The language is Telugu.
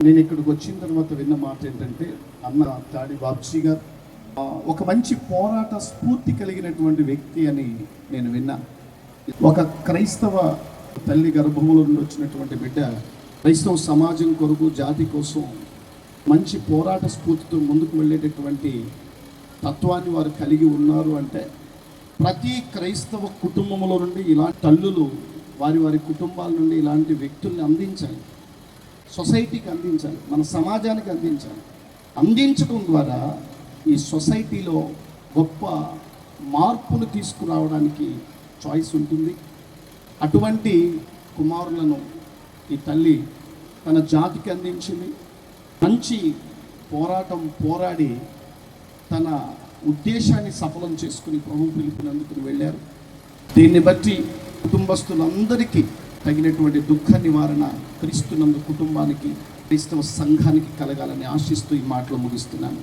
నేను ఇక్కడికి వచ్చిన తర్వాత విన్న మాట ఏంటంటే, అన్న తాడి బాబ్జీ గారు ఒక మంచి పోరాట స్ఫూర్తి కలిగినటువంటి వ్యక్తి అని నేను విన్నాను. ఒక క్రైస్తవ తల్లి గర్భములో నుండి వచ్చినటువంటి బిడ్డ క్రైస్తవ సమాజం కొరకు, జాతి కోసం మంచి పోరాట స్ఫూర్తితో ముందుకు వెళ్ళేటటువంటి తత్వాన్ని వారు కలిగి ఉన్నారు. అంటే ప్రతి క్రైస్తవ కుటుంబంలో నుండి ఇలాంటి తల్లులు వారి వారి కుటుంబాల నుండి ఇలాంటి వ్యక్తుల్ని అందించాలి, సొసైటీకి అందించాలి, మన సమాజానికి అందించాలి. అందించడం ద్వారా ఈ సొసైటీలో గొప్ప మార్పును తీసుకురావడానికి చాయిస్ ఉంటుంది. అటువంటి కుమారులను ఈ తల్లి తన జాతికి అందించింది. మంచి పోరాటం పోరాడి తన ఉద్దేశాన్ని సఫలం చేసుకుని ప్రభు పిలుపునందుకు వెళ్ళారు. దీన్ని బట్టి కుటుంబస్తులందరికీ తగినటువంటి దుఃఖ నివారణ క్రీస్తునందు కుటుంబానికి, క్రైస్తవ సంఘానికి కలగాలని ఆశిస్తూ ఈ మాటలు ముగిస్తున్నాను.